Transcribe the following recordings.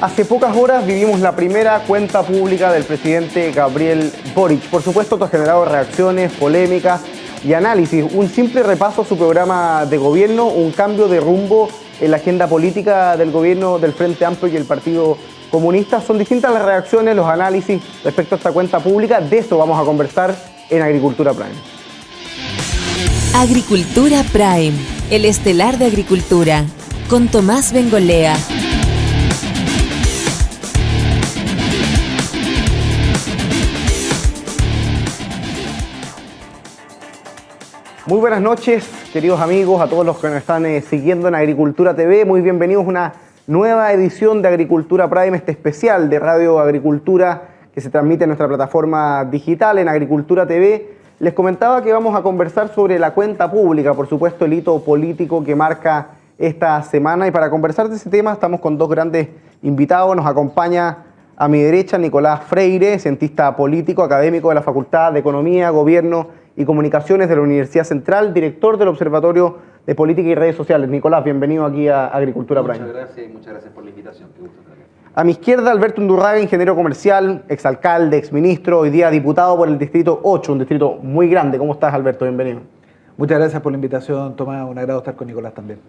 Hace pocas horas vivimos la primera cuenta pública del presidente Gabriel Boric. Por supuesto, esto ha generado reacciones, polémicas y análisis. Un simple repaso a su programa de gobierno, un cambio de rumbo en la agenda política del gobierno del Frente Amplio y el Partido Comunista. Son distintas las reacciones, los análisis respecto a esta cuenta pública. De eso vamos a conversar en Agricultura Prime. Agricultura Prime, el estelar de agricultura, con Tomás Bengolea. Muy buenas noches, queridos amigos, a todos los que nos están siguiendo en Agricultura TV. Muy bienvenidos a una nueva edición de Agricultura Prime, este especial de Radio Agricultura que se transmite en nuestra plataforma digital en Agricultura TV. Les comentaba que vamos a conversar sobre la cuenta pública, por supuesto el hito político que marca esta semana. Y para conversar de ese tema estamos con dos grandes invitados. Nos acompaña a mi derecha Nicolás Freire, cientista político, académico de la Facultad de Economía, Gobierno y Comunicaciones de la Universidad Central, director del Observatorio de Política y Redes Sociales. Nicolás, bienvenido aquí a Agricultura Prime. Muchas gracias por la invitación. Qué gusto estar aquí. A mi izquierda, Alberto Undurraga, ingeniero comercial, exalcalde, exministro, hoy día diputado por el Distrito 8, un distrito muy grande. ¿Cómo estás, Alberto? Bienvenido. Muchas gracias por la invitación, Tomás. Un agrado estar con Nicolás también.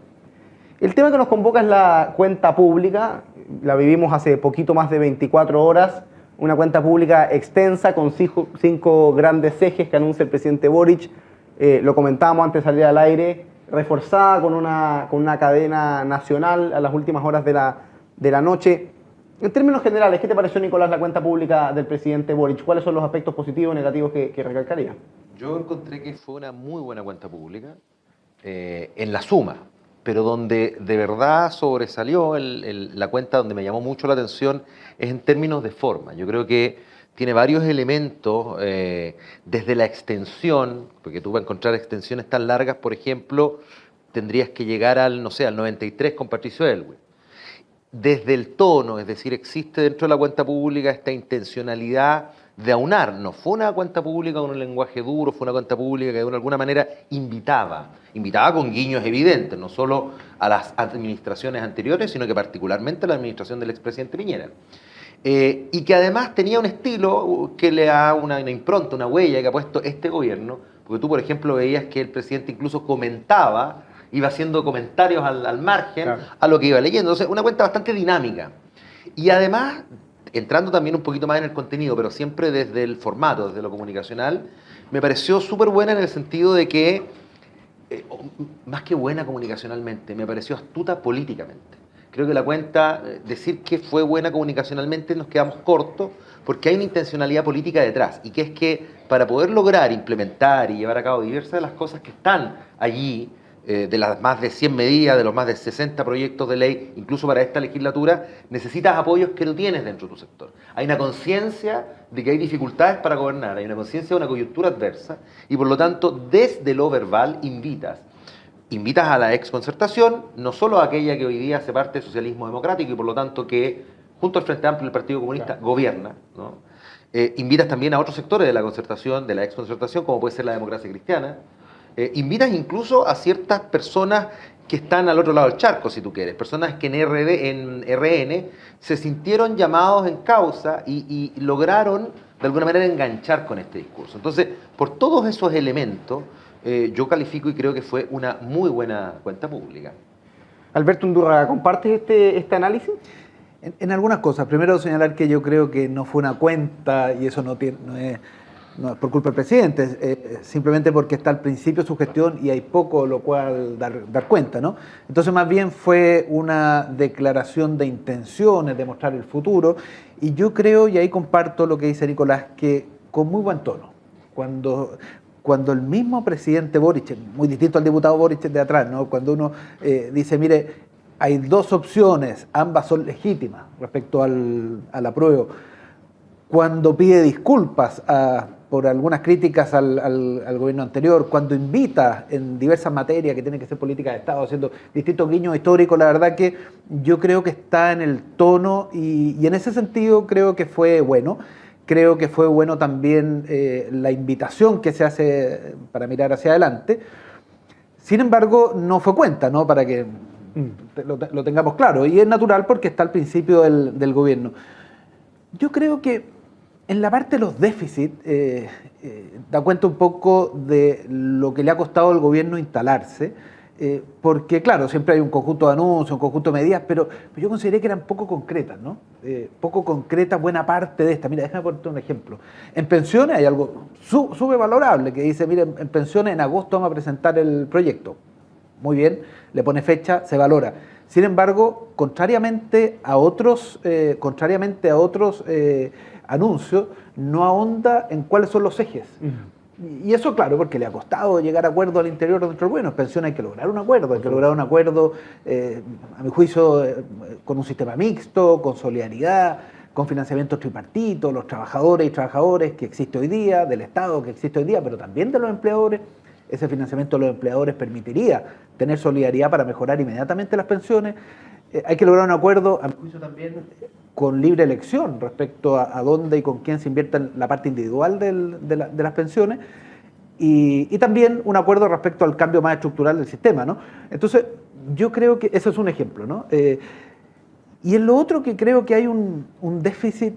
El tema que nos convoca es la cuenta pública. La vivimos hace poquito más de 24 horas. Una cuenta pública extensa con cinco grandes ejes que anuncia el presidente Boric. Lo comentábamos antes de salir al aire, reforzada con una cadena nacional a las últimas horas de la noche. En términos generales, ¿qué te pareció, Nicolás, la cuenta pública del presidente Boric? ¿Cuáles son los aspectos positivos y negativos que recalcaría? Yo encontré que fue una muy buena cuenta pública en la suma, pero donde de verdad sobresalió la cuenta, donde me llamó mucho la atención, es en términos de forma. Yo creo que tiene varios elementos, desde la extensión, porque tú para encontrar extensiones tan largas, por ejemplo, tendrías que llegar al 93 con Patricio Aylwin. Desde el tono, es decir, existe dentro de la cuenta pública esta intencionalidad de aunar. No fue una cuenta pública con un lenguaje duro, fue una cuenta pública que de alguna manera invitaba con guiños evidentes, no solo a las administraciones anteriores, sino que particularmente a la administración del expresidente Piñera. Y que además tenía un estilo que le da una impronta, una huella que ha puesto este gobierno, porque tú, por ejemplo, veías que el presidente incluso iba haciendo comentarios al margen, claro, a lo que iba leyendo. Entonces, una cuenta bastante dinámica. Y además, entrando también un poquito más en el contenido, pero siempre desde el formato, desde lo comunicacional, me pareció súper buena en el sentido de que, más que buena comunicacionalmente, me pareció astuta políticamente. Creo que la cuenta, decir que fue buena comunicacionalmente, nos quedamos cortos, porque hay una intencionalidad política detrás, y que es que para poder lograr implementar y llevar a cabo diversas de las cosas que están allí, de las más de 100 medidas, de los más de 60 proyectos de ley, incluso para esta legislatura, necesitas apoyos que no tienes dentro de tu sector. Hay una conciencia de que hay dificultades para gobernar, hay una conciencia de una coyuntura adversa, y por lo tanto, desde lo verbal, invitas a la exconcertación, no solo a aquella que hoy día hace parte del socialismo democrático y por lo tanto que, junto al Frente Amplio y el Partido Comunista, claro, gobierna, ¿no? Invitas también a otros sectores de la concertación, de la exconcertación, como puede ser la democracia cristiana. Invitas incluso a ciertas personas que están al otro lado del charco, si tú quieres, personas que en RN se sintieron llamados en causa y lograron de alguna manera enganchar con este discurso. Entonces, por todos esos elementos, yo califico y creo que fue una muy buena cuenta pública. Alberto Undurraga, ¿compartes este análisis? En algunas cosas. Primero señalar que yo creo que no fue una cuenta, y eso no es por culpa del presidente, simplemente porque está al principio de su gestión y hay poco lo cual dar cuenta, ¿no? Entonces más bien fue una declaración de intenciones, de mostrar el futuro, y yo creo, y ahí comparto lo que dice Nicolás, que con muy buen tono, cuando el mismo presidente Boric, muy distinto al diputado Boric de atrás, ¿no? Cuando uno dice, mire, hay dos opciones, ambas son legítimas respecto al apruebo, cuando pide disculpas por algunas críticas al gobierno anterior, cuando invita en diversas materias que tienen que ser políticas de Estado, haciendo distintos guiños históricos, la verdad que yo creo que está en el tono y en ese sentido creo que fue bueno. Creo que fue bueno también la invitación que se hace para mirar hacia adelante. Sin embargo, no fue cuenta, ¿no? Para que lo tengamos claro. Y es natural porque está al principio del gobierno. Yo creo que en la parte de los déficits da cuenta un poco de lo que le ha costado al gobierno instalarse, porque claro, siempre hay un conjunto de anuncios, un conjunto de medidas, pero yo consideré que eran poco concretas, ¿no? Poco concretas buena parte de esta. Mira, déjame ponerte un ejemplo. En pensiones hay algo súper valorable que dice, mire, en pensiones en agosto vamos a presentar el proyecto. Muy bien, le pone fecha, se valora. Sin embargo, contrariamente a otros anuncios, no ahonda en cuáles son los ejes. Y eso, claro, porque le ha costado llegar a acuerdo al interior de nuestro gobierno. En pensión hay que lograr un acuerdo, a mi juicio, con un sistema mixto, con solidaridad, con financiamiento tripartito, los trabajadores y trabajadoras que existe hoy día, del Estado que existe hoy día, pero también de los empleadores. Ese financiamiento de los empleadores permitiría tener solidaridad para mejorar inmediatamente las pensiones. Hay que lograr un acuerdo, a mi juicio también, con libre elección respecto a dónde y con quién se invierte en la parte individual de las pensiones, y también un acuerdo respecto al cambio más estructural del sistema, ¿no? Entonces, yo creo que ese es un ejemplo, ¿no? Y en lo otro que creo que hay un déficit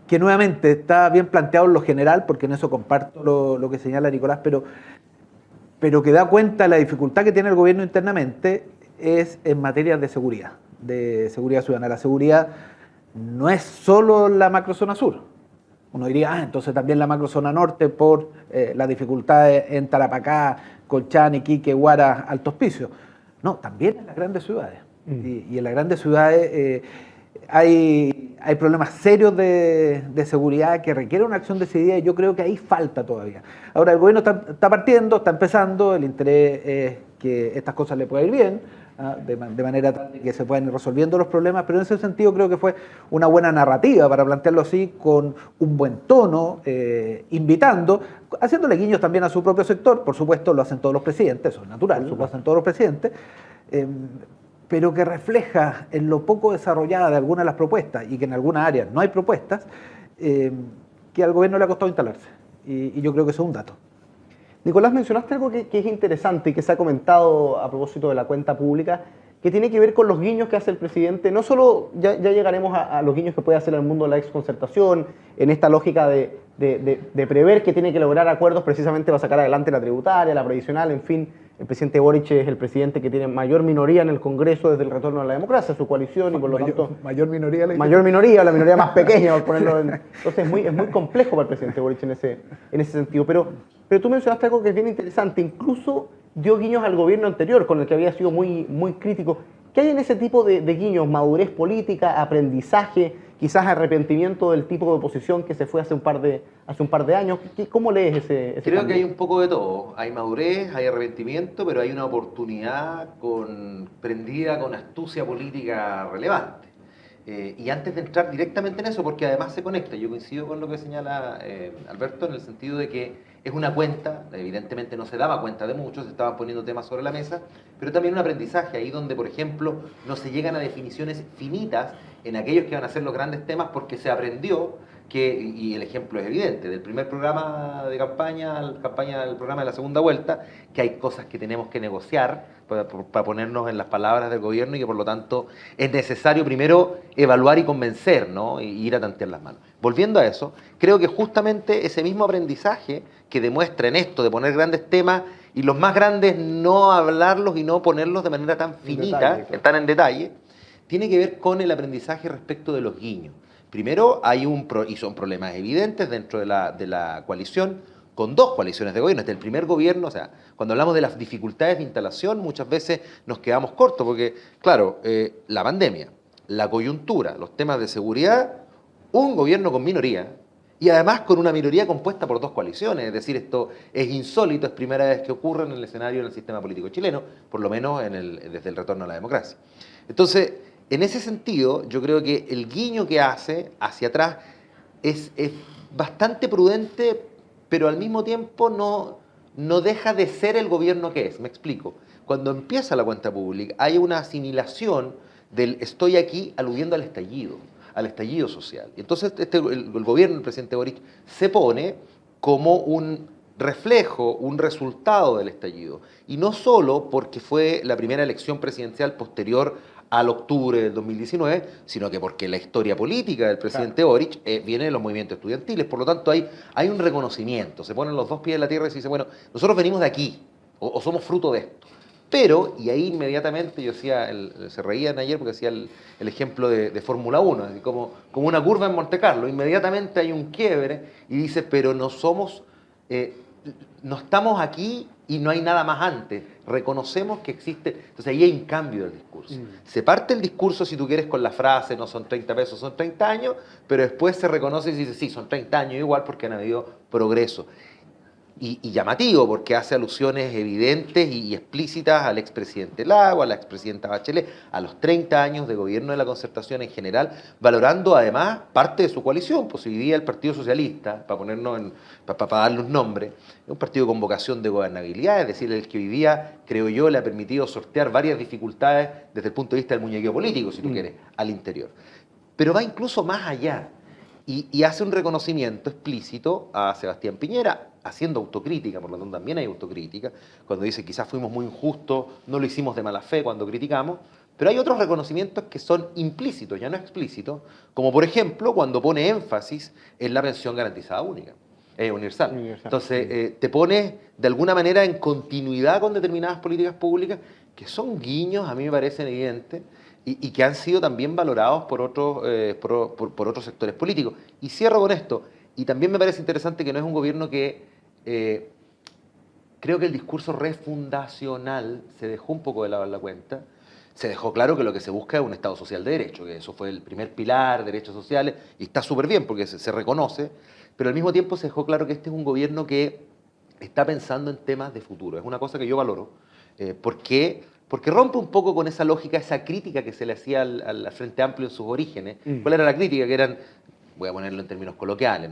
que nuevamente está bien planteado en lo general, porque en eso comparto lo que señala Nicolás, pero que da cuenta de la dificultad que tiene el gobierno internamente, es en materia de seguridad ciudadana. La seguridad no es solo la macrozona sur. Uno diría, entonces también la macrozona norte por las dificultades en Tarapacá, Colchán, Iquique, Huara, Alto Hospicio. No, también en las grandes ciudades. Y en las grandes ciudades hay problemas serios de seguridad que requieren una acción decidida, y yo creo que ahí falta todavía. Ahora, el gobierno está partiendo, está empezando, el interés es que estas cosas le puedan ir bien, de manera tal que se puedan ir resolviendo los problemas, pero en ese sentido creo que fue una buena narrativa, para plantearlo así, con un buen tono, invitando, haciéndole guiños también a su propio sector. Por supuesto, lo hacen todos los presidentes, eso es natural, lo hacen todos los presidentes, pero que refleja en lo poco desarrollada de algunas de las propuestas, y que en algunas áreas no hay propuestas, que al gobierno le ha costado instalarse. Y yo creo que eso es un dato. Nicolás, mencionaste algo que es interesante y que se ha comentado a propósito de la cuenta pública, que tiene que ver con los guiños que hace el presidente. No solo, ya llegaremos a los guiños que puede hacer el mundo de la exconcertación, en esta lógica de prever que tiene que lograr acuerdos precisamente para sacar adelante la tributaria, la previsional, en fin. El presidente Boric es el presidente que tiene mayor minoría en el Congreso desde el retorno a la democracia, su coalición, y por lo tanto... Mayor minoría, la minoría más pequeña, por ponerlo en... Entonces es muy complejo para el presidente Boric en ese sentido. Pero tú mencionaste algo que es bien interesante, incluso dio guiños al gobierno anterior, con el que había sido muy crítico. ¿Qué hay en ese tipo de guiños? ¿Madurez política, aprendizaje, quizás arrepentimiento del tipo de oposición que se fue hace un par de años? ¿Cómo lees ese Creo cambio? que hay un poco de todo. Hay madurez, hay arrepentimiento, pero hay una oportunidad prendida con astucia política relevante. Y antes de entrar directamente en eso, porque además se conecta, yo coincido con lo que señala Alberto, en el sentido de que es una cuenta, evidentemente no se daba cuenta de muchos, se estaban poniendo temas sobre la mesa, pero también un aprendizaje ahí donde, por ejemplo, no se llegan a definiciones finitas en aquellos que van a ser los grandes temas, porque se aprendió que, y el ejemplo es evidente, del primer programa de campaña al programa de la segunda vuelta, que hay cosas que tenemos que negociar para ponernos en las palabras del gobierno, y que por lo tanto es necesario primero evaluar y convencer, ¿no? Y ir a tantear las manos. Volviendo a eso, creo que justamente ese mismo aprendizaje que demuestra en esto de poner grandes temas, y los más grandes no hablarlos y no ponerlos de manera tan finita, tan en detalle, tiene que ver con el aprendizaje respecto de los guiños. Primero, y son problemas evidentes dentro de la coalición, con dos coaliciones de gobierno. Este es el primer gobierno, o sea, cuando hablamos de las dificultades de instalación, muchas veces nos quedamos cortos, porque, claro, la pandemia, la coyuntura, los temas de seguridad, un gobierno con minoría, y además con una minoría compuesta por dos coaliciones. Es decir, esto es insólito, es primera vez que ocurre en el escenario del sistema político chileno, por lo menos desde el retorno a la democracia. Entonces, en ese sentido, yo creo que el guiño que hace hacia atrás es bastante prudente, pero al mismo tiempo no deja de ser el gobierno que es. Me explico. Cuando empieza la cuenta pública, hay una asimilación del estoy aquí aludiendo al estallido social. Entonces el gobierno del presidente Boric se pone como un reflejo, un resultado del estallido. Y no solo porque fue la primera elección presidencial posterior al octubre del 2019, sino que porque la historia política del presidente Boric viene de los movimientos estudiantiles. Por lo tanto, hay un reconocimiento. Se ponen los dos pies en la tierra y se dice, bueno, nosotros venimos de aquí, o somos fruto de esto. Pero, y ahí inmediatamente yo decía, se reían ayer porque hacía el ejemplo de Fórmula 1, así como una curva en Monte Carlo, inmediatamente hay un quiebre y dice, pero no somos, no estamos aquí y no hay nada más antes, reconocemos que existe, entonces ahí hay un cambio del discurso. Se parte el discurso, si tú quieres, con la frase, no son 30 pesos, son 30 años, pero después se reconoce y se dice, sí, son 30 años igual porque han habido progreso. Y llamativo, porque hace alusiones evidentes y explícitas al expresidente Lago, a la expresidenta Bachelet, a los 30 años de gobierno de la Concertación en general, valorando además parte de su coalición, pues hoy día el Partido Socialista, para darle un nombre, es un partido con vocación de gobernabilidad, es decir, el que hoy día, creo yo, le ha permitido sortear varias dificultades desde el punto de vista del muñequeo político, si tú quieres, al interior. Pero va incluso más allá. Y hace un reconocimiento explícito a Sebastián Piñera, haciendo autocrítica, por lo tanto también hay autocrítica, cuando dice quizás fuimos muy injustos, no lo hicimos de mala fe cuando criticamos, pero hay otros reconocimientos que son implícitos, ya no explícitos, como por ejemplo cuando pone énfasis en la pensión garantizada única, universal. Entonces te pone de alguna manera en continuidad con determinadas políticas públicas que son guiños, a mí me parecen evidentes, y que han sido también valorados por otros sectores políticos. Y cierro con esto, y también me parece interesante que no es un gobierno que, creo que el discurso refundacional se dejó un poco de lado en la cuenta, se dejó claro que lo que se busca es un Estado social de derecho, que eso fue el primer pilar, derechos sociales, y está súper bien porque se reconoce, pero al mismo tiempo se dejó claro que este es un gobierno que está pensando en temas de futuro. Es una cosa que yo valoro, porque rompe un poco con esa lógica, esa crítica que se le hacía al Frente Amplio en sus orígenes. ¿Cuál era la crítica? Que eran, voy a ponerlo en términos coloquiales,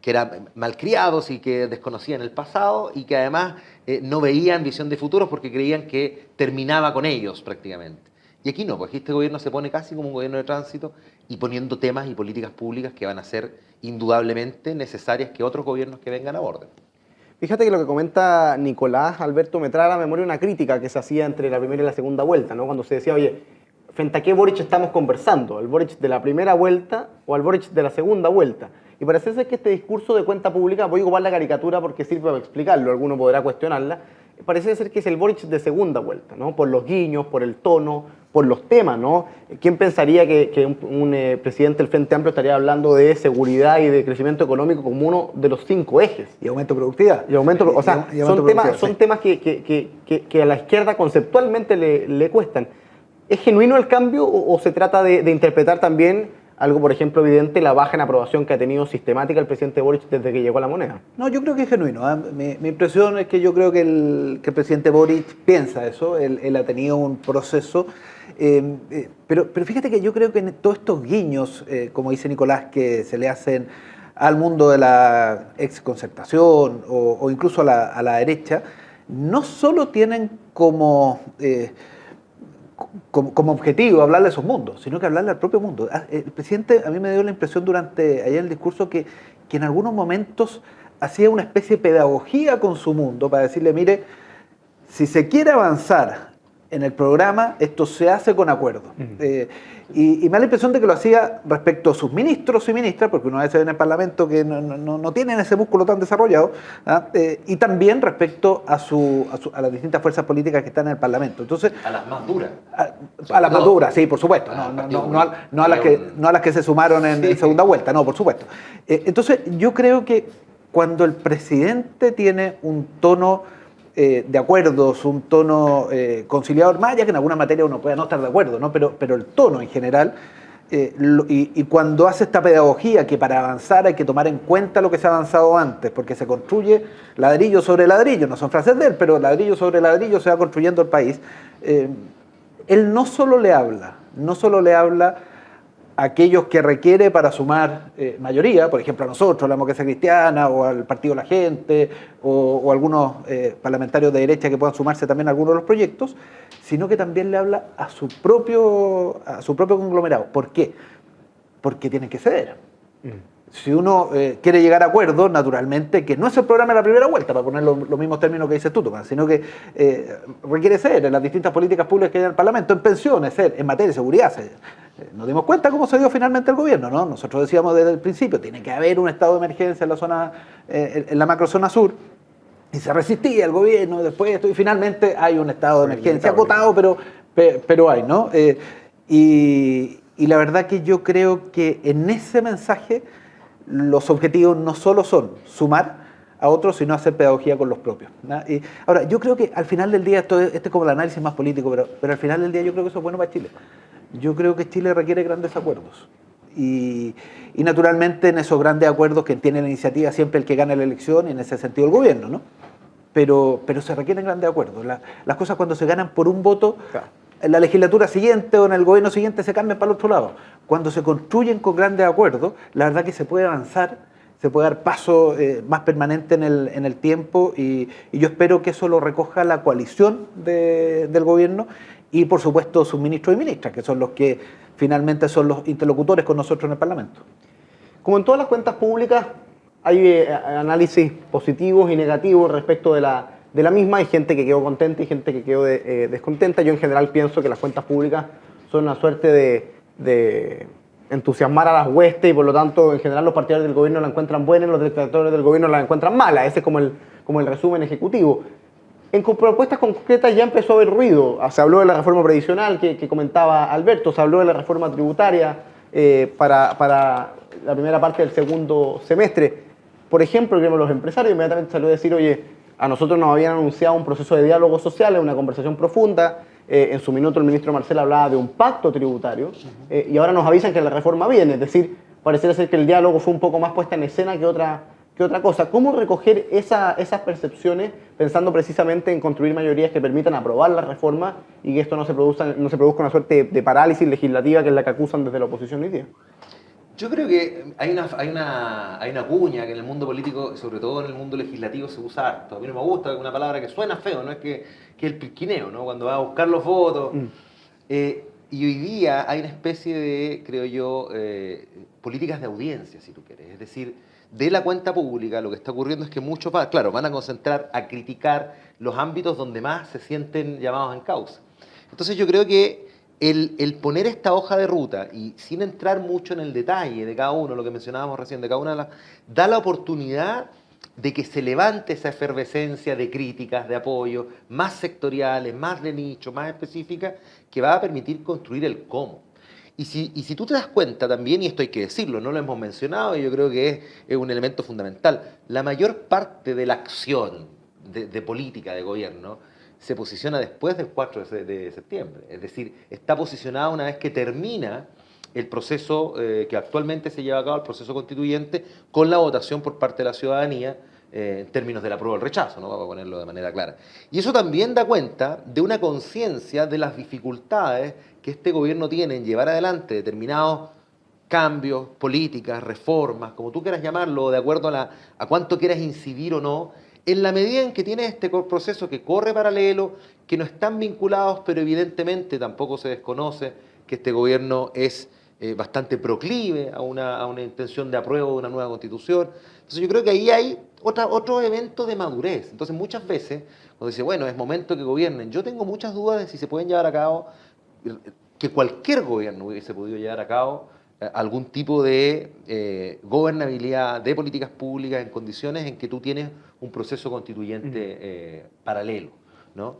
que eran malcriados y que desconocían el pasado y que además no veían visión de futuros porque creían que terminaba con ellos prácticamente. Y aquí no, porque este gobierno se pone casi como un gobierno de tránsito y poniendo temas y políticas públicas que van a ser indudablemente necesarias que otros gobiernos que vengan aborden. Fíjate que lo que comenta Nicolás Alberto me trae a la memoria una crítica que se hacía entre la primera y la segunda vuelta, ¿no? Cuando se decía, oye, ¿frente a qué Boric estamos conversando? ¿El Boric de la primera vuelta o al Boric de la segunda vuelta? Y parece ser que este discurso de cuenta pública, voy a ocupar la caricatura porque sirve para explicarlo, alguno podrá cuestionarla, parece ser que es el Boric de segunda vuelta, ¿no? Por los guiños, por el tono, por los temas, ¿no? ¿Quién pensaría que un presidente del Frente Amplio estaría hablando de seguridad y de crecimiento económico como uno de los 5 ejes? Y aumento de productividad. Son temas que a la izquierda conceptualmente le cuestan. ¿Es genuino el cambio o se trata de interpretar también algo, por ejemplo, evidente, la baja en aprobación que ha tenido sistemática el presidente Boric desde que llegó a la moneda? No, yo creo que es genuino. Mi impresión es que yo creo que el presidente Boric piensa eso, él ha tenido un proceso, pero fíjate que yo creo que en todos estos guiños, como dice Nicolás, que se le hacen al mundo de la exconcertación o incluso a la derecha, no solo tienen como objetivo hablarle a esos mundos, sino que hablarle al propio mundo. El presidente, a mí me dio la impresión durante ayer el discurso que en algunos momentos hacía una especie de pedagogía con su mundo para decirle, mire, si se quiere avanzar en el programa, esto se hace con acuerdo. Y me da la impresión de que lo hacía respecto a sus ministros y ministras, porque una vez ve en el Parlamento que no tienen ese músculo tan desarrollado, y también respecto a las distintas fuerzas políticas que están en el Parlamento. Entonces, a las más duras. A las más duras, sí, por supuesto. No a las que se sumaron en segunda vuelta, no, por supuesto. Entonces, yo creo que cuando el presidente tiene un tono de acuerdos, un tono conciliador, más allá que en alguna materia uno pueda no estar de acuerdo, ¿no? Pero el tono en general, y cuando hace esta pedagogía que para avanzar hay que tomar en cuenta lo que se ha avanzado antes, porque se construye ladrillo sobre ladrillo, no son frases de él, pero ladrillo sobre ladrillo se va construyendo el país, él no solo le habla a aquellos que requiere para sumar mayoría, por ejemplo a nosotros, la Democracia Cristiana, o al Partido de la Gente, o algunos parlamentarios de derecha que puedan sumarse también a algunos de los proyectos, sino que también le habla a su propio conglomerado. ¿Por qué? Porque tienen que ceder. Si uno quiere llegar a acuerdos, naturalmente, que no es el programa de la primera vuelta, para poner los mismos términos que dices tú, Tomás, sino que requiere ser en las distintas políticas públicas que hay en el Parlamento, en pensiones, ser en materia de seguridad. Nos dimos cuenta cómo se dio finalmente el gobierno, ¿no? Nosotros decíamos desde el principio, tiene que haber un estado de emergencia en la zona, en la macrozona sur, y se resistía el gobierno, después esto, y finalmente hay un estado de emergencia acotado, pero hay, ¿no? Y la verdad que yo creo que en ese mensaje los objetivos no solo son sumar a otros, sino hacer pedagogía con los propios, ¿no? Y ahora, yo creo que al final del día, este es como el análisis más político, pero al final del día yo creo que eso es bueno para Chile. Yo creo que Chile requiere grandes acuerdos. Y naturalmente en esos grandes acuerdos que tiene la iniciativa siempre el que gana la elección, y en ese sentido el gobierno, ¿no? Pero se requieren grandes acuerdos. Las cosas cuando se ganan por un voto, claro, en la legislatura siguiente o en el gobierno siguiente se cambian para el otro lado. Cuando se construyen con grandes acuerdos, la verdad que se puede avanzar, se puede dar paso más permanente en el tiempo, y yo espero que eso lo recoja la coalición del gobierno y por supuesto sus ministros y ministras, que son los que finalmente son los interlocutores con nosotros en el Parlamento. Como en todas las cuentas públicas, hay análisis positivos y negativos respecto de la misma. Hay gente que quedó contenta y gente que quedó descontenta. Yo en general pienso que las cuentas públicas son una suerte de entusiasmar a las huestes, y por lo tanto en general los partidarios del gobierno la encuentran buena y los detractores del gobierno la encuentran mala. Ese es como el resumen ejecutivo. En propuestas concretas ya empezó a haber ruido. Se habló de la reforma previsional que comentaba Alberto, se habló de la reforma tributaria para la primera parte del segundo semestre. Por ejemplo, el gremio de los empresarios inmediatamente salió a decir, oye, a nosotros nos habían anunciado un proceso de diálogo social, una conversación profunda. En su minuto el ministro Marcel hablaba de un pacto tributario, y ahora nos avisan que la reforma viene. Es decir, pareciera ser que el diálogo fue un poco más puesta en escena que otra cosa. ¿Cómo recoger esas percepciones pensando precisamente en construir mayorías que permitan aprobar la reforma y que esto no se produzca una suerte de parálisis legislativa, que es la que acusan desde la oposición hoy día? Yo creo que hay una cuña que en el mundo político, sobre todo en el mundo legislativo, se usa harto. A mí no me gusta, una palabra que suena feo, no es que el pilquineo, ¿no? Cuando va a buscar los votos. Y hoy día hay una especie de, creo yo, políticas de audiencia, si tú quieres. Es decir, de la cuenta pública lo que está ocurriendo es que muchos, claro, van a concentrar a criticar los ámbitos donde más se sienten llamados en causa. Entonces yo creo que el poner esta hoja de ruta, y sin entrar mucho en el detalle de cada uno, lo que mencionábamos recién, de cada una de las, da la oportunidad de que se levante esa efervescencia de críticas, de apoyo, más sectoriales, más de nicho, más específicas, que va a permitir construir el cómo. Y si tú te das cuenta también, y esto hay que decirlo, no lo hemos mencionado, y yo creo que es un elemento fundamental, la mayor parte de la acción de política de gobierno se posiciona después del 4 de septiembre. Es decir, está posicionada una vez que termina el proceso que actualmente se lleva a cabo, el proceso constituyente, con la votación por parte de la ciudadanía, en términos del apruebo o el rechazo, ¿no? Vamos a ponerlo de manera clara. Y eso también da cuenta de una conciencia de las dificultades que este gobierno tiene en llevar adelante determinados cambios, políticas, reformas, como tú quieras llamarlo, de acuerdo a cuánto quieras incidir o no, en la medida en que tienes este proceso que corre paralelo, que no están vinculados, pero evidentemente tampoco se desconoce que este gobierno es bastante proclive a una intención de apruebo de una nueva constitución. Entonces yo creo que ahí hay otro evento de madurez. Entonces muchas veces, cuando dice, bueno, es momento que gobiernen, yo tengo muchas dudas de si se pueden llevar a cabo, que cualquier gobierno hubiese podido llevar a cabo algún tipo de gobernabilidad de políticas públicas en condiciones en que tú tienes un proceso constituyente paralelo, ¿no?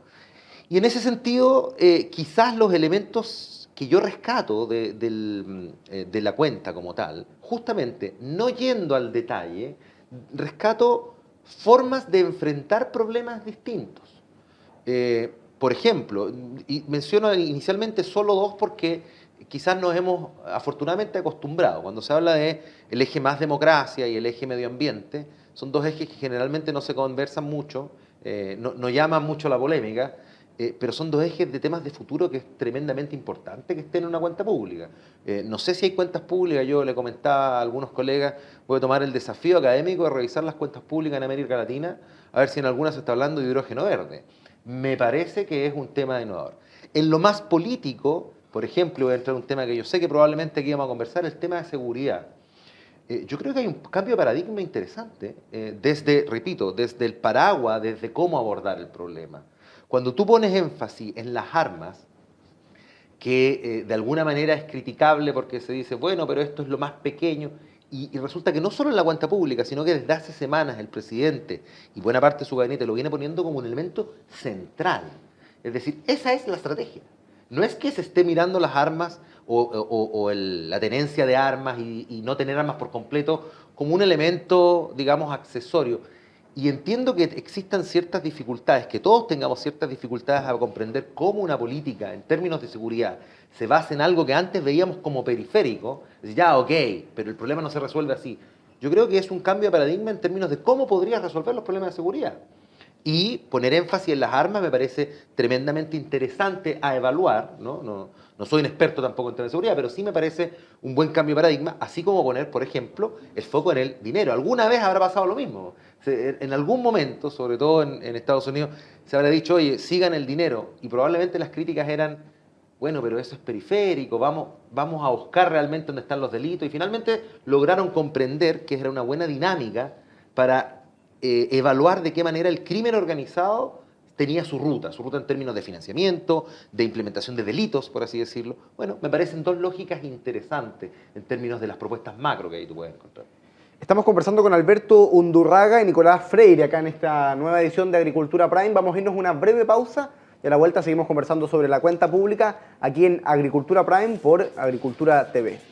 Y en ese sentido, quizás los elementos que yo rescato de la cuenta como tal, justamente no yendo al detalle, rescato formas de enfrentar problemas distintos. Por ejemplo, y menciono inicialmente solo dos porque quizás nos hemos afortunadamente acostumbrado. Cuando se habla de el eje más democracia y el eje medio ambiente, son dos ejes que generalmente no se conversan mucho, no llaman mucho la polémica, pero son dos ejes de temas de futuro que es tremendamente importante que estén en una cuenta pública. No sé si hay cuentas públicas, yo le comentaba a algunos colegas, voy a tomar el desafío académico de revisar las cuentas públicas en América Latina, a ver si en algunas se está hablando de hidrógeno verde. Me parece que es un tema innovador. En lo más político, por ejemplo, voy a entrar en un tema que yo sé que probablemente aquí vamos a conversar, el tema de seguridad. Yo creo que hay un cambio de paradigma interesante, desde, repito, desde el paraguas, desde cómo abordar el problema. Cuando tú pones énfasis en las armas, que de alguna manera es criticable porque se dice, bueno, pero esto es lo más pequeño, y resulta que no solo en la cuenta pública, sino que desde hace semanas el presidente y buena parte de su gabinete lo viene poniendo como un elemento central. Es decir, esa es la estrategia. No es que se esté mirando las armas o la tenencia de armas y no tener armas por completo como un elemento, digamos, accesorio. Y entiendo que existan ciertas dificultades, que todos tengamos ciertas dificultades a comprender cómo una política en términos de seguridad se basa en algo que antes veíamos como periférico. Es ya, ok, pero el problema no se resuelve así. Yo creo que es un cambio de paradigma en términos de cómo podrías resolver los problemas de seguridad. Y poner énfasis en las armas me parece tremendamente interesante a evaluar, ¿no? No soy un experto tampoco en temas de seguridad, pero sí me parece un buen cambio de paradigma, así como poner, por ejemplo, el foco en el dinero. ¿Alguna vez habrá pasado lo mismo? En algún momento, sobre todo en Estados Unidos, se habrá dicho, oye, sigan el dinero, y probablemente las críticas eran, bueno, pero eso es periférico, vamos a buscar realmente dónde están los delitos, y finalmente lograron comprender que era una buena dinámica para evaluar de qué manera el crimen organizado tenía su ruta en términos de financiamiento, de implementación de delitos, por así decirlo. Bueno, me parecen dos lógicas interesantes en términos de las propuestas macro que ahí tú puedes encontrar. Estamos conversando con Alberto Undurraga y Nicolás Freire acá en esta nueva edición de Agricultura Prime. Vamos a irnos una breve pausa y a la vuelta seguimos conversando sobre la cuenta pública aquí en Agricultura Prime por Agricultura TV.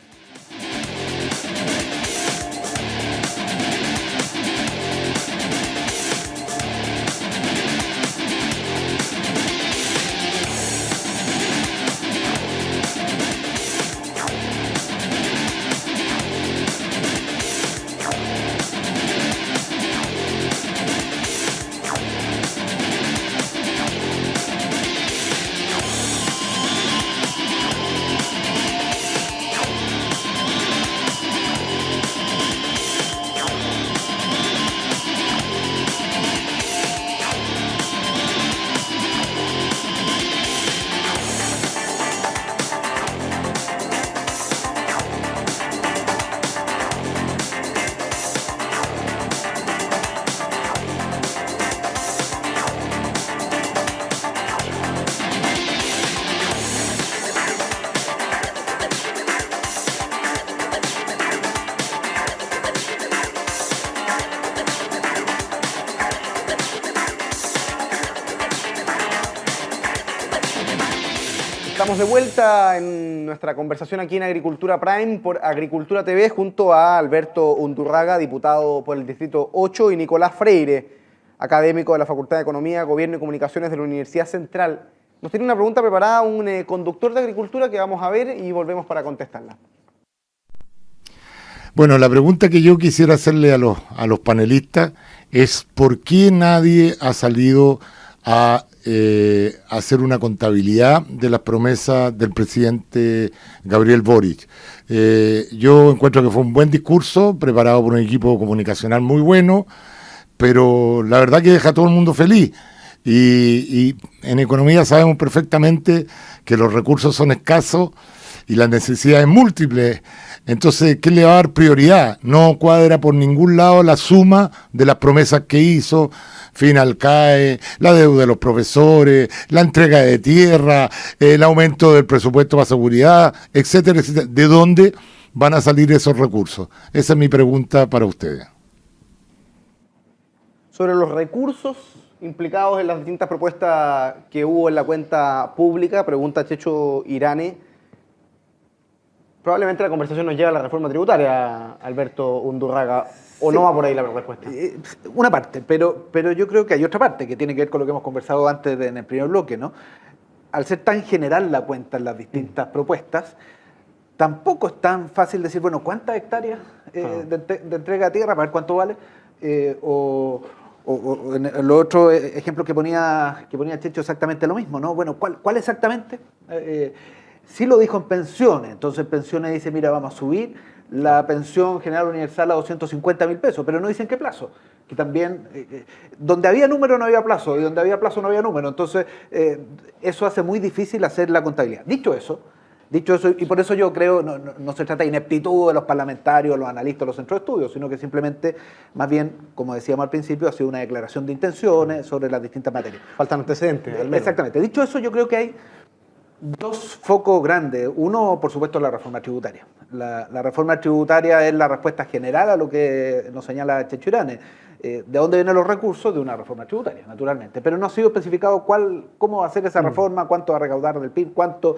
Estamos de vuelta en nuestra conversación aquí en Agricultura Prime por Agricultura TV junto a Alberto Undurraga, diputado por el Distrito 8, y Nicolás Freire, académico de la Facultad de Economía, Gobierno y Comunicaciones de la Universidad Central. Nos tiene una pregunta preparada un conductor de Agricultura que vamos a ver y volvemos para contestarla. Bueno, la pregunta que yo quisiera hacerle a los panelistas es ¿por qué nadie ha salido a hacer una contabilidad de las promesas del presidente Gabriel Boric? Yo encuentro que fue un buen discurso, preparado por un equipo comunicacional muy bueno, pero la verdad que deja a todo el mundo feliz. Y en economía sabemos perfectamente que los recursos son escasos y las necesidades múltiples. Entonces, ¿qué le va a dar prioridad? No cuadra por ningún lado la suma de las promesas que hizo, fin al CAE, la deuda de los profesores, la entrega de tierra, el aumento del presupuesto para seguridad, etcétera, etcétera. ¿De dónde van a salir esos recursos? Esa es mi pregunta para ustedes. Sobre los recursos implicados en las distintas propuestas que hubo en la cuenta pública, pregunta Checho Irane. Probablemente la conversación nos lleva a la reforma tributaria, Alberto Undurraga, o sí, no va por ahí la respuesta. Una parte, pero yo creo que hay otra parte que tiene que ver con lo que hemos conversado antes en el primer bloque, ¿no? Al ser tan general la cuenta en las distintas propuestas, tampoco es tan fácil decir, bueno, ¿cuántas hectáreas de entrega de tierra para ver cuánto vale? O en los otros ejemplos que ponía Checho exactamente lo mismo, ¿no? Bueno, ¿cuál exactamente? Sí lo dijo en pensiones, entonces en pensiones dice, mira, vamos a subir la pensión general universal a 250.000 pesos, pero no dicen qué plazo, que también, donde había número no había plazo, y donde había plazo no había número, entonces eso hace muy difícil hacer la contabilidad. Dicho eso, Dicho eso, y por eso yo creo, no se trata de ineptitud de los parlamentarios, los analistas, los centros de estudios, sino que simplemente, más bien, como decíamos al principio, ha sido una declaración de intenciones sobre las distintas materias. Faltan antecedentes, al menos. Exactamente. Dicho eso, yo creo que hay dos focos grandes. Uno, por supuesto, la reforma tributaria. La reforma tributaria es la respuesta general a lo que nos señala Chechurane. ¿De dónde vienen los recursos? De una reforma tributaria, naturalmente. Pero no ha sido especificado cómo va a ser esa reforma, cuánto va a recaudar del PIB, cuánto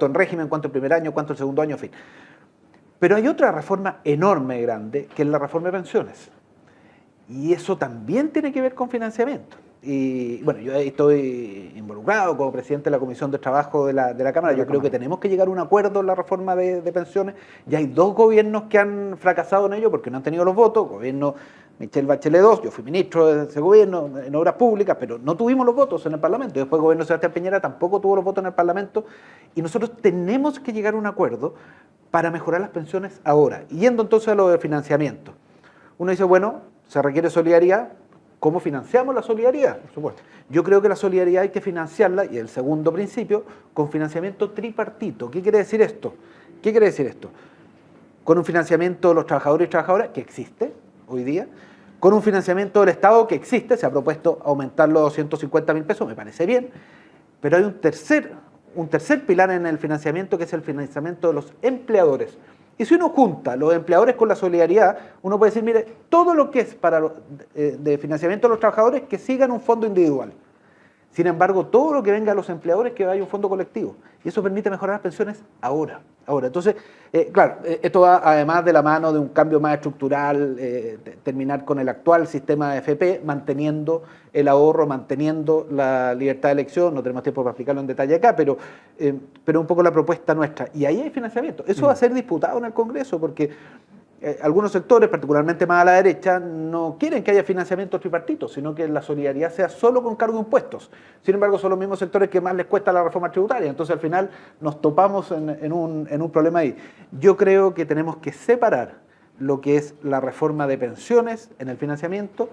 en régimen, cuánto el primer año, cuánto el segundo año, en fin. Pero hay otra reforma enorme, grande, que es la reforma de pensiones. Y eso también tiene que ver con financiamiento. Y bueno, yo estoy involucrado como presidente de la Comisión de Trabajo de la Cámara. Yo creo que tenemos que llegar a un acuerdo en la reforma de pensiones. Ya hay dos gobiernos que han fracasado en ello porque no han tenido los votos. Gobierno Michelle Bachelet II, yo fui ministro de ese gobierno en obras públicas, pero no tuvimos los votos en el Parlamento. Después el gobierno de Sebastián Piñera tampoco tuvo los votos en el Parlamento. Y nosotros tenemos que llegar a un acuerdo para mejorar las pensiones ahora. Yendo entonces a lo de financiamiento. Uno dice, bueno, se requiere solidaridad. ¿Cómo financiamos la solidaridad? Por supuesto. Yo creo que la solidaridad hay que financiarla, y el segundo principio, con financiamiento tripartito. ¿Qué quiere decir esto? ¿Qué quiere decir esto? Con un financiamiento de los trabajadores y trabajadoras, que existe hoy día, con un financiamiento del Estado que existe, se ha propuesto aumentarlo a 250.000 pesos, me parece bien, pero hay un tercer pilar en el financiamiento, que es el financiamiento de los empleadores. Y si uno junta los empleadores con la solidaridad, uno puede decir, mire, todo lo que es para de financiamiento de los trabajadores, que siga en un fondo individual. Sin embargo, todo lo que venga a los empleadores, que vaya a un fondo colectivo. Y eso permite mejorar las pensiones ahora. Entonces, claro, esto va además de la mano de un cambio más estructural, terminar con el actual sistema de AFP, manteniendo el ahorro, manteniendo la libertad de elección. No tenemos tiempo para explicarlo en detalle acá, pero un poco la propuesta nuestra. Y ahí hay financiamiento. Eso va a ser disputado en el Congreso, porque algunos sectores, particularmente más a la derecha, no quieren que haya financiamiento tripartito, sino que la solidaridad sea solo con cargo de impuestos. Sin embargo, son los mismos sectores que más les cuesta la reforma tributaria. Entonces, al final, nos topamos en un problema ahí. Yo creo que tenemos que separar lo que es la reforma de pensiones en el financiamiento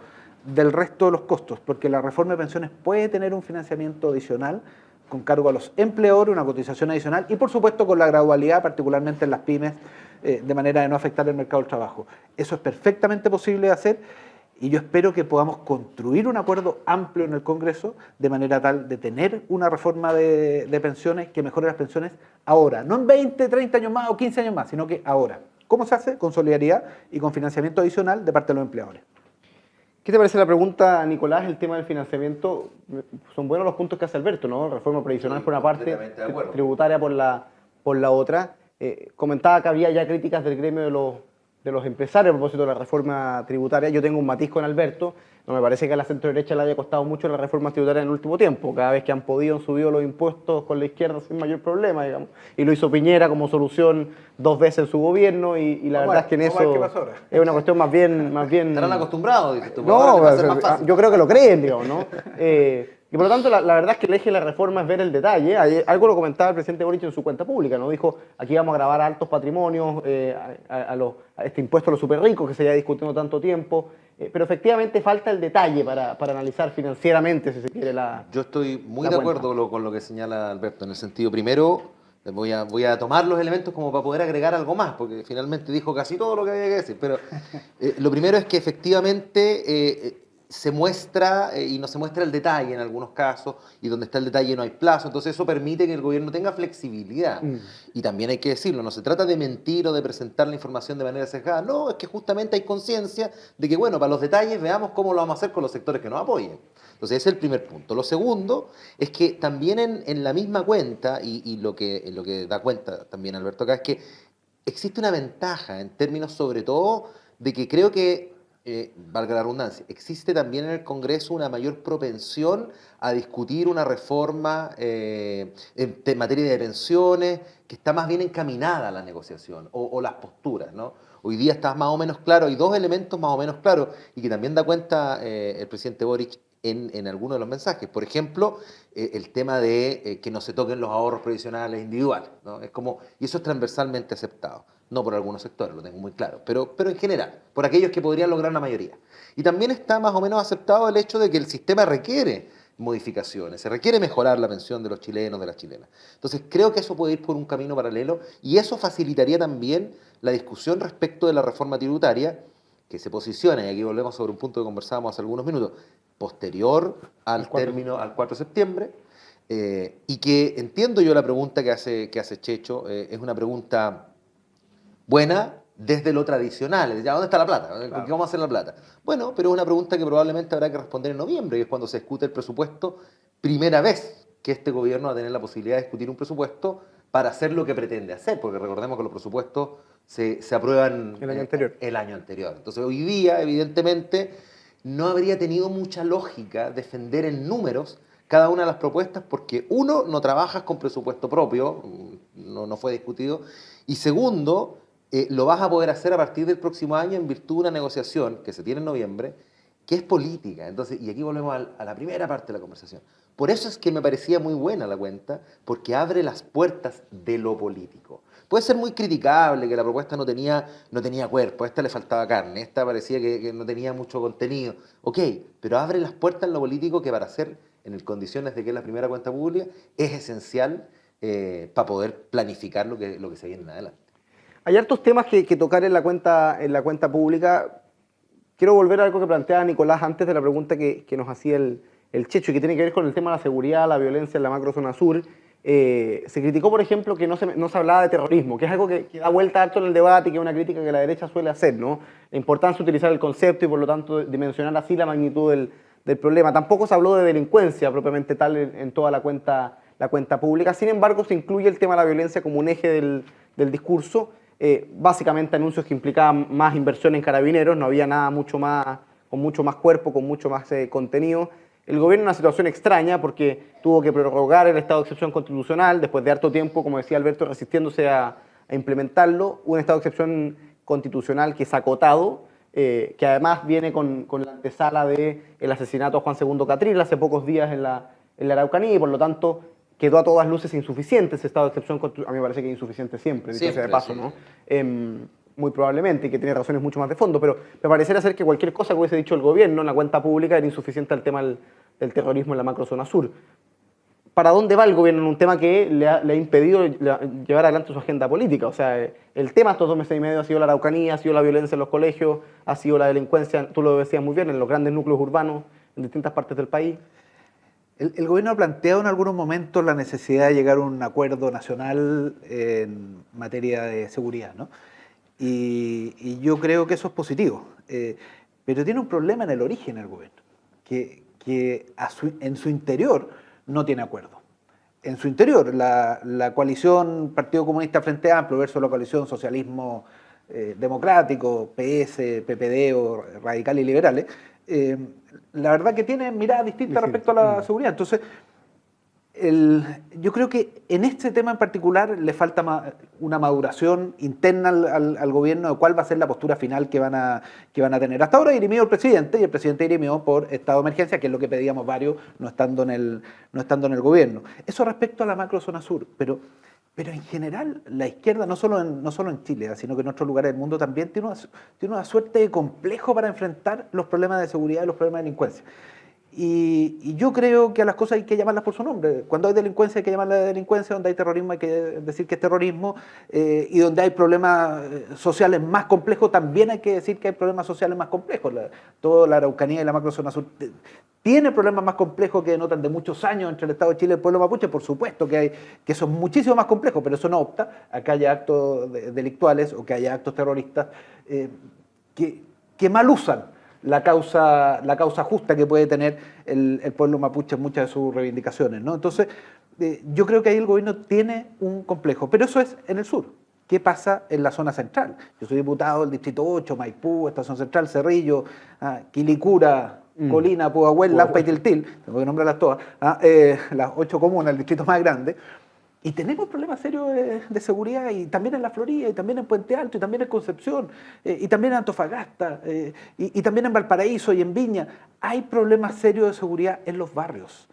del resto de los costos, porque la reforma de pensiones puede tener un financiamiento adicional con cargo a los empleadores, una cotización adicional, y por supuesto con la gradualidad, particularmente en las pymes, de manera de no afectar el mercado del trabajo. Eso es perfectamente posible de hacer, y yo espero que podamos construir un acuerdo amplio en el Congreso, de manera tal de tener una reforma de pensiones que mejore las pensiones ahora, no en 20, 30 años más o 15 años más, sino que ahora. ¿Cómo se hace? Con solidaridad y con financiamiento adicional de parte de los empleadores. ¿Qué te parece la pregunta, Nicolás, el tema del financiamiento? Son buenos los puntos que hace Alberto, ¿no? Reforma previsional por una parte, tributaria por la otra. Comentaba que había ya críticas del gremio de los empresarios a propósito de la reforma tributaria. Yo tengo un matiz con Alberto. No me parece que a la centro-derecha le haya costado mucho la reforma tributaria en el último tiempo. Cada vez que han podido han subido los impuestos con la izquierda sin mayor problema, digamos. Y lo hizo Piñera como solución 2 veces en su gobierno, y la verdad es que en eso es una cuestión más bien... Estarán acostumbrados, dices tú. No, yo creo que lo creen, digamos, ¿no? Y por lo tanto, la verdad es que el eje de la reforma es ver el detalle. Algo lo comentaba el presidente Boric en su cuenta pública, ¿no? Dijo, aquí vamos a grabar altos patrimonios, a este impuesto a los súper ricos que se lleva discutiendo tanto tiempo, pero efectivamente falta el detalle para analizar financieramente, si se quiere, Yo estoy muy de acuerdo con lo que señala Alberto, en el sentido, primero, voy a tomar los elementos como para poder agregar algo más, porque finalmente dijo casi todo lo que había que decir, pero lo primero es que efectivamente... se muestra y no se muestra el detalle en algunos casos, y donde está el detalle no hay plazo, entonces eso permite que el gobierno tenga flexibilidad. Y también hay que decirlo, no se trata de mentir o de presentar la información de manera sesgada, no, es que justamente hay conciencia de que, bueno, para los detalles veamos cómo lo vamos a hacer con los sectores que nos apoyen. Entonces ese es el primer punto. Lo segundo es que también en la misma cuenta, y lo que da cuenta también Alberto acá, es que existe una ventaja en términos sobre todo de que creo que valga la redundancia, existe también en el Congreso una mayor propensión a discutir una reforma en materia de pensiones que está más bien encaminada a la negociación o las posturas, ¿no? Hoy día está más o menos claro, hay 2 elementos más o menos claros y que también da cuenta el presidente Boric en algunos de los mensajes. Por ejemplo, el tema de que no se toquen los ahorros previsionales individuales, ¿no? Y eso es transversalmente aceptado. No por algunos sectores, lo tengo muy claro, pero en general, por aquellos que podrían lograr una mayoría. Y también está más o menos aceptado el hecho de que el sistema requiere modificaciones, se requiere mejorar la pensión de los chilenos, de las chilenas. Entonces creo que eso puede ir por un camino paralelo y eso facilitaría también la discusión respecto de la reforma tributaria que se posiciona, y aquí volvemos sobre un punto que conversábamos hace algunos minutos, posterior al término, al 4 de septiembre, y que entiendo yo la pregunta que hace Checho, es una pregunta buena desde lo tradicional, es decir, ¿dónde está la plata? ¿Qué vamos a hacer la plata? Bueno, pero es una pregunta que probablemente habrá que responder en noviembre, que es cuando se discute el presupuesto, primera vez que este gobierno va a tener la posibilidad de discutir un presupuesto para hacer lo que pretende hacer, porque recordemos que los presupuestos se aprueban el año anterior. Entonces hoy día, evidentemente, no habría tenido mucha lógica defender en números cada una de las propuestas porque, uno, no trabajas con presupuesto propio, no fue discutido, y segundo, lo vas a poder hacer a partir del próximo año en virtud de una negociación que se tiene en noviembre, que es política. Entonces, y aquí volvemos a la primera parte de la conversación. Por eso es que me parecía muy buena la cuenta, porque abre las puertas de lo político. Puede ser muy criticable que la propuesta no tenía cuerpo, a esta le faltaba carne, esta parecía que no tenía mucho contenido. Ok, pero abre las puertas en lo político que para hacer, en condiciones de que es la primera cuenta pública, es esencial para poder planificar lo que se viene en adelante. Hay hartos temas que tocar en la cuenta pública. Quiero volver a algo que planteaba Nicolás antes de la pregunta que nos hacía el Checho, y que tiene que ver con el tema de la seguridad, la violencia en la macrozona sur. Se criticó, por ejemplo, que no se hablaba de terrorismo, que es algo que da vuelta harto en el debate y que es una crítica que la derecha suele hacer, ¿no? La importancia de utilizar el concepto y, por lo tanto, dimensionar así la magnitud del problema. Tampoco se habló de delincuencia propiamente tal en toda la cuenta pública. Sin embargo, se incluye el tema de la violencia como un eje del discurso. Básicamente anuncios que implicaban más inversión en carabineros, no había nada con mucho más cuerpo, con mucho más contenido. El gobierno en una situación extraña porque tuvo que prorrogar el estado de excepción constitucional después de harto tiempo, como decía Alberto, resistiéndose a implementarlo. Un estado de excepción constitucional que es acotado, que además viene con la antesala del asesinato a Juan II Catril hace pocos días en la Araucanía, y por lo tanto quedó a todas luces insuficiente ese estado de excepción constitucional. A mí me parece que es insuficiente siempre, dicho sea de paso, ¿no? Muy probablemente, y que tiene razones mucho más de fondo, pero me pareciera ser que cualquier cosa que hubiese dicho el gobierno en la cuenta pública era insuficiente al tema del terrorismo en la macrozona sur. ¿Para dónde va el gobierno en un tema que le ha impedido llevar adelante su agenda política? O sea, el tema estos 2 meses y medio ha sido la Araucanía, ha sido la violencia en los colegios, ha sido la delincuencia, tú lo decías muy bien, en los grandes núcleos urbanos, en distintas partes del país. El gobierno ha planteado en algunos momentos la necesidad de llegar a un acuerdo nacional en materia de seguridad, ¿no? Y yo creo que eso es positivo, pero tiene un problema en el origen el gobierno, que en su interior no tiene acuerdo. En su interior, la coalición Partido Comunista Frente Amplio versus la coalición Socialismo Democrático, PS, PPD o Radical y Liberales, la verdad que tienen miradas distintas respecto a la seguridad. Entonces, yo creo que en este tema en particular le falta una maduración interna al gobierno de cuál va a ser la postura final que van a tener. Hasta ahora dirimió el presidente, y el presidente dirimió por estado de emergencia, que es lo que pedíamos varios no estando en el gobierno. Eso respecto a la macrozona sur, pero en general la izquierda, no solo en Chile, sino que en otros lugares del mundo también, tiene una suerte de complejo para enfrentar los problemas de seguridad y los problemas de delincuencia. Y yo creo que a las cosas hay que llamarlas por su nombre. Cuando hay delincuencia hay que llamarla de delincuencia, donde hay terrorismo hay que decir que es terrorismo, y donde hay problemas sociales más complejos también hay que decir que hay problemas sociales más complejos. Toda la Araucanía y la macrozona sur tiene problemas más complejos que denotan de muchos años entre el Estado de Chile y el pueblo mapuche, por supuesto que son muchísimo más complejos, pero eso no opta a que haya actos delictuales o que haya actos terroristas que mal usan la causa justa que puede tener el pueblo mapuche en muchas de sus reivindicaciones, ¿no? Entonces, yo creo que ahí el gobierno tiene un complejo, pero eso es en el sur. ¿Qué pasa en la zona central? Yo soy diputado del Distrito 8, Maipú, Estación Central, Cerrillo, Quilicura, Colina, Pudahuel, Lampa y Tiltil, tengo que nombrarlas todas, las 8 comunas, el distrito más grande. Y tenemos problemas serios de seguridad, y también en La Florida, y también en Puente Alto, y también en Concepción, y también en Antofagasta, y también en Valparaíso y en Viña. Hay problemas serios de seguridad en los barrios.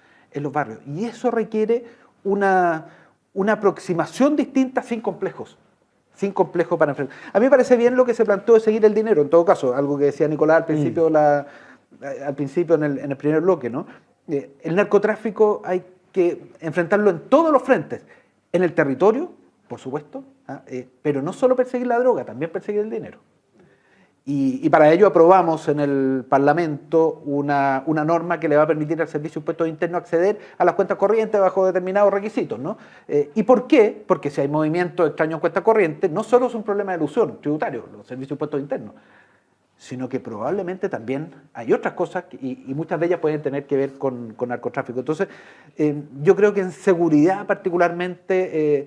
Y eso requiere una aproximación distinta sin complejos para enfrentar. A mí me parece bien lo que se planteó de seguir el dinero, en todo caso, algo que decía Nicolás al principio, en el primer bloque, ¿no? El narcotráfico hay que enfrentarlo en todos los frentes. En el territorio, por supuesto, pero no solo perseguir la droga, también perseguir el dinero. Y para ello aprobamos en el Parlamento una norma que le va a permitir al Servicio de Impuestos Internos acceder a las cuentas corrientes bajo determinados requisitos, ¿no? ¿Y por qué? Porque si hay movimientos extraños en cuentas corrientes, no solo es un problema de elusión tributario, los servicios de impuestos internos, sino que probablemente también hay otras cosas y muchas de ellas pueden tener que ver con narcotráfico. Entonces, yo creo que en seguridad particularmente,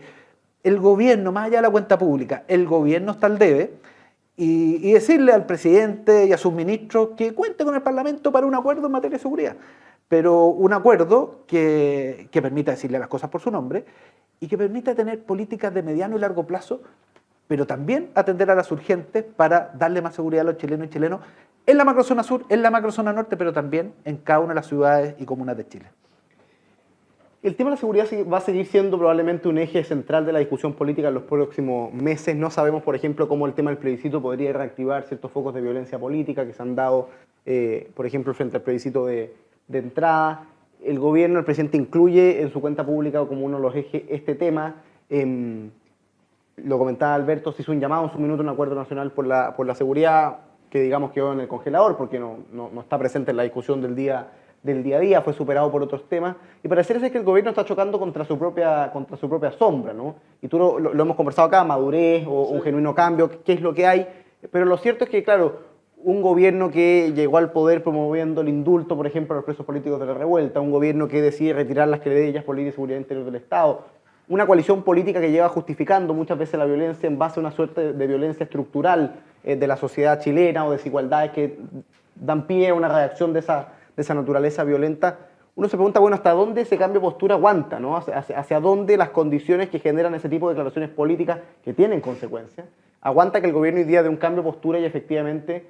el gobierno, más allá de la cuenta pública, el gobierno está al debe y decirle al presidente y a sus ministros que cuente con el Parlamento para un acuerdo en materia de seguridad, pero un acuerdo que permita decirle las cosas por su nombre y que permita tener políticas de mediano y largo plazo, pero también atender a las urgentes para darle más seguridad a los chilenos y chilenos en la macrozona sur, en la macrozona norte, pero también en cada una de las ciudades y comunas de Chile. El tema de la seguridad va a seguir siendo probablemente un eje central de la discusión política en los próximos meses. No sabemos, por ejemplo, cómo el tema del plebiscito podría reactivar ciertos focos de violencia política que se han dado, por ejemplo, frente al plebiscito de entrada. El gobierno, el presidente incluye en su cuenta pública como uno de los ejes este tema. Lo comentaba Alberto, se hizo un llamado en su minuto a un acuerdo nacional por la seguridad que digamos quedó en el congelador porque no está presente en la discusión del día a día, fue superado por otros temas, y parece ser que el gobierno está chocando contra su propia sombra, ¿no? Y tú lo hemos conversado acá, madurez o un genuino cambio, qué es lo que hay, pero lo cierto es que, claro, un gobierno que llegó al poder promoviendo el indulto, por ejemplo, a los presos políticos de la revuelta, un gobierno que decide retirar las querellas por ley de seguridad interior del Estado, una coalición política que lleva justificando muchas veces la violencia en base a una suerte de violencia estructural de la sociedad chilena o desigualdades que dan pie a una reacción de esa naturaleza violenta. Uno se pregunta, bueno, ¿hasta dónde ese cambio de postura aguanta, ¿no? Hacia dónde las condiciones que generan ese tipo de declaraciones políticas que tienen consecuencias, aguanta que el gobierno hoy día dé un cambio de postura y efectivamente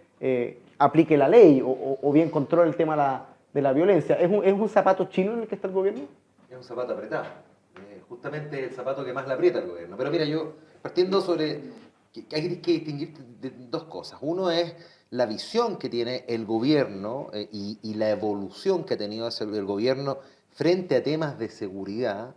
aplique la ley o bien controle el tema de la violencia. ¿Es un zapato chino en el que está el gobierno? Es un zapato apretado. Justamente el zapato que más le aprieta al gobierno. Pero mira, yo partiendo sobre que hay que distinguir de dos cosas. Uno es la visión que tiene el gobierno y la evolución que ha tenido el gobierno frente a temas de seguridad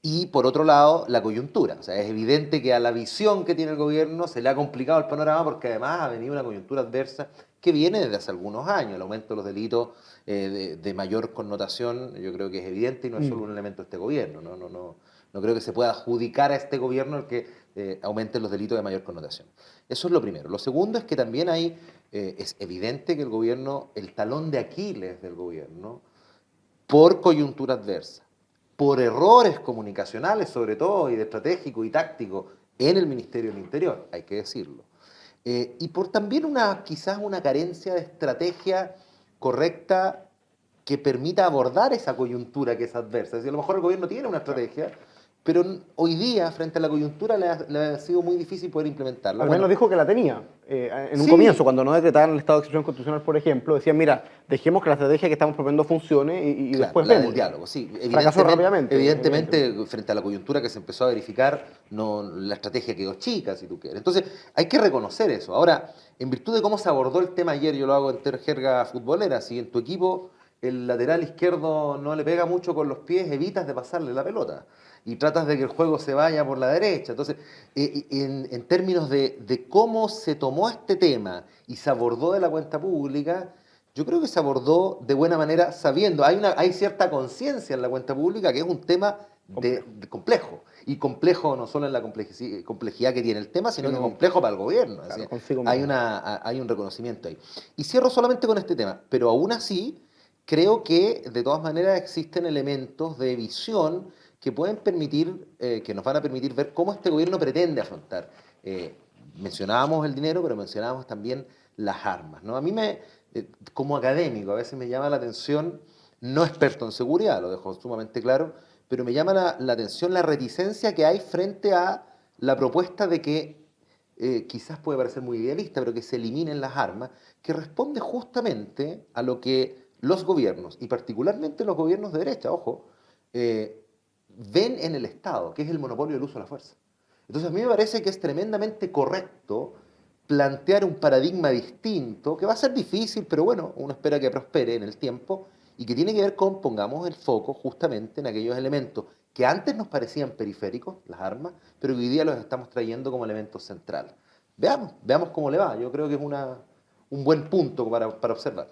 y por otro lado la coyuntura. O sea, es evidente que a la visión que tiene el gobierno se le ha complicado el panorama porque además ha venido una coyuntura adversa que viene desde hace algunos años. El aumento de los delitos de mayor connotación yo creo que es evidente y no es solo un elemento de este gobierno. No creo que se pueda adjudicar a este gobierno el que aumenten los delitos de mayor connotación. Eso es lo primero. Lo segundo es que también es evidente que el gobierno, el talón de Aquiles del gobierno, por coyuntura adversa, por errores comunicacionales sobre todo y de estratégico y táctico en el Ministerio del Interior, hay que decirlo, y por también quizás una carencia de estrategia correcta que permita abordar esa coyuntura que es adversa. Es decir, a lo mejor el gobierno tiene una estrategia, pero hoy día, frente a la coyuntura, le ha sido muy difícil poder implementarla. Al menos dijo que la tenía. En un comienzo, cuando no decretaron el estado de excepción constitucional, por ejemplo, decían, mira, dejemos que la estrategia que estamos proponiendo funcione y claro, después la vemos. del diálogo, sí. Fracasó rápidamente. Evidentemente, frente a la coyuntura que se empezó a verificar, la estrategia quedó chica, si tú quieres. Entonces, hay que reconocer eso. Ahora, en virtud de cómo se abordó el tema ayer, yo lo hago en jerga futbolera, si en tu equipo el lateral izquierdo no le pega mucho con los pies, evitas de pasarle la pelota y tratas de que el juego se vaya por la derecha. Entonces, en términos de cómo se tomó este tema y se abordó de la cuenta pública, yo creo que se abordó de buena manera sabiendo, hay cierta conciencia en la cuenta pública que es un tema de complejo. Y complejo no solo en la complejidad que tiene el tema, sino que complejo para el gobierno. Claro, hay un reconocimiento ahí. Y cierro solamente con este tema, pero aún así creo que de todas maneras existen elementos de visión que pueden permitir, que nos van a permitir ver cómo este gobierno pretende afrontar. Mencionábamos el dinero, pero mencionábamos también las armas, ¿no? A mí como académico, a veces me llama la atención, no experto en seguridad, lo dejo sumamente claro, pero me llama la atención la reticencia que hay frente a la propuesta de que, quizás puede parecer muy idealista, pero que se eliminen las armas, que responde justamente a lo que los gobiernos, y particularmente los gobiernos de derecha, ojo, ven en el Estado, que es el monopolio del uso de la fuerza. Entonces a mí me parece que es tremendamente correcto plantear un paradigma distinto, que va a ser difícil, pero bueno, uno espera que prospere en el tiempo, y que tiene que ver con pongamos el foco justamente en aquellos elementos que antes nos parecían periféricos, las armas, pero que hoy día los estamos trayendo como elementos centrales. Veamos cómo le va. Yo creo que es un buen punto para observar.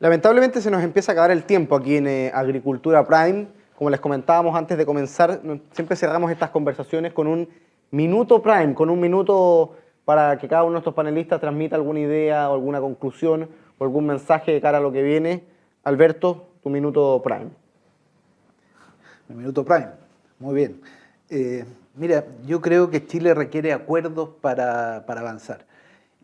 Lamentablemente se nos empieza a acabar el tiempo aquí en Agricultura Prime. Como les comentábamos antes de comenzar, siempre cerramos estas conversaciones con un minuto Prime, con un minuto para que cada uno de nuestros panelistas transmita alguna idea o alguna conclusión o algún mensaje de cara a lo que viene. Alberto, tu minuto Prime. Mi minuto Prime, muy bien. Mira, yo creo que Chile requiere acuerdos para avanzar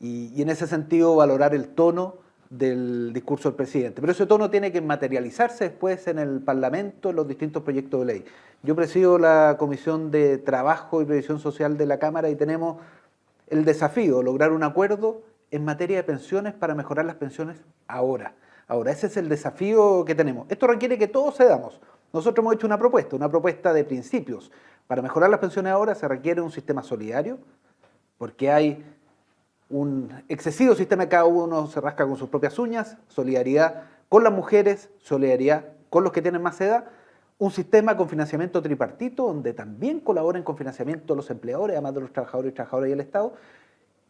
y en ese sentido valorar el tono del discurso del presidente. Pero ese tono tiene que materializarse después en el Parlamento, en los distintos proyectos de ley. Yo presido la Comisión de Trabajo y Previsión Social de la Cámara y tenemos el desafío de lograr un acuerdo en materia de pensiones para mejorar las pensiones ahora. Ahora, ese es el desafío que tenemos. Esto requiere que todos cedamos. Nosotros hemos hecho una propuesta de principios. Para mejorar las pensiones ahora se requiere un sistema solidario, porque hay un excesivo sistema que cada uno se rasca con sus propias uñas, solidaridad con las mujeres, solidaridad con los que tienen más edad, un sistema con financiamiento tripartito, donde también colaboren con financiamiento los empleadores, además de los trabajadores y trabajadoras y el Estado,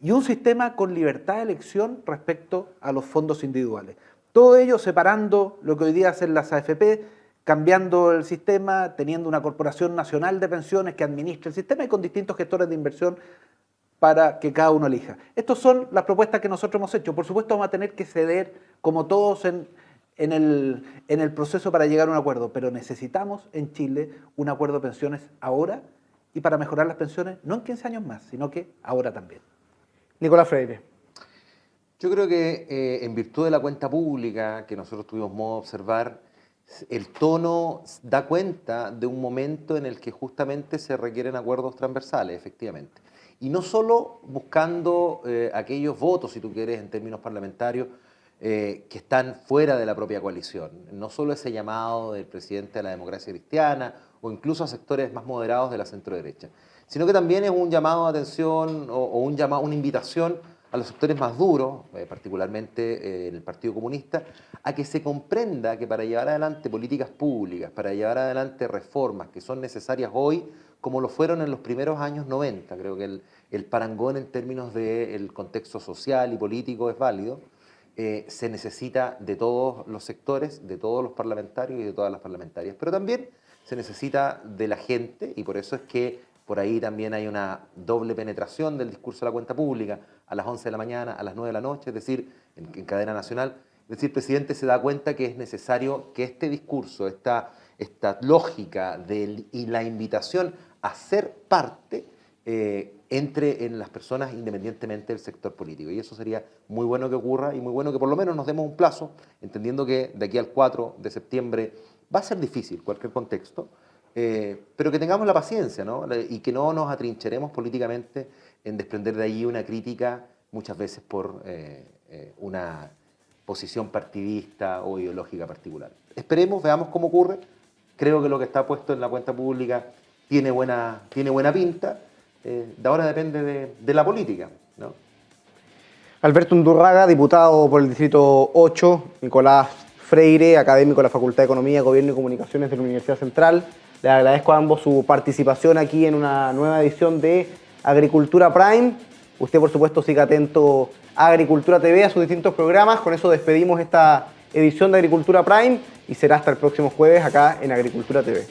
y un sistema con libertad de elección respecto a los fondos individuales. Todo ello separando lo que hoy día hacen las AFP, cambiando el sistema, teniendo una corporación nacional de pensiones que administre el sistema y con distintos gestores de inversión para que cada uno elija. Estas son las propuestas que nosotros hemos hecho. Por supuesto vamos a tener que ceder, como todos en el proceso para llegar a un acuerdo, pero necesitamos en Chile un acuerdo de pensiones ahora y para mejorar las pensiones no en 15 años más, sino que ahora también. Nicolás Freire. Yo creo que en virtud de la cuenta pública que nosotros tuvimos modo de observar, el tono da cuenta de un momento en el que justamente se requieren acuerdos transversales, efectivamente. Y no solo buscando aquellos votos, si tú quieres, en términos parlamentarios, que están fuera de la propia coalición. No solo ese llamado del presidente de la democracia cristiana o incluso a sectores más moderados de la centroderecha, sino que también es un llamado de atención o una invitación a los sectores más duros, particularmente en el Partido Comunista, a que se comprenda que para llevar adelante políticas públicas, para llevar adelante reformas que son necesarias hoy, como lo fueron en los primeros años 90, creo que el parangón en términos del contexto social y político es válido, se necesita de todos los sectores, de todos los parlamentarios y de todas las parlamentarias, pero también se necesita de la gente y por eso es que por ahí también hay una doble penetración del discurso de la cuenta pública a las 11 de la mañana, a las 9 de la noche, es decir, en cadena nacional. Es decir, el presidente se da cuenta que es necesario que este discurso, esta lógica y la invitación a ser parte entre en las personas independientemente del sector político. Y eso sería muy bueno que ocurra y muy bueno que por lo menos nos demos un plazo, entendiendo que de aquí al 4 de septiembre va a ser difícil cualquier contexto, pero que tengamos la paciencia, ¿no? Y que no nos atrincheremos políticamente en desprender de ahí una crítica muchas veces por una posición partidista o ideológica particular. Esperemos, veamos cómo ocurre. Creo que lo que está puesto en la cuenta pública tiene buena pinta. De ahora depende de la política, ¿no? Alberto Undurraga, diputado por el Distrito 8, Nicolás Freire, académico de la Facultad de Economía, Gobierno y Comunicaciones de la Universidad Central. Les agradezco a ambos su participación aquí en una nueva edición de Agricultura Prime. Usted, por supuesto, siga atento a Agricultura TV, a sus distintos programas. Con eso despedimos esta edición de Agricultura Prime y será hasta el próximo jueves acá en Agricultura TV.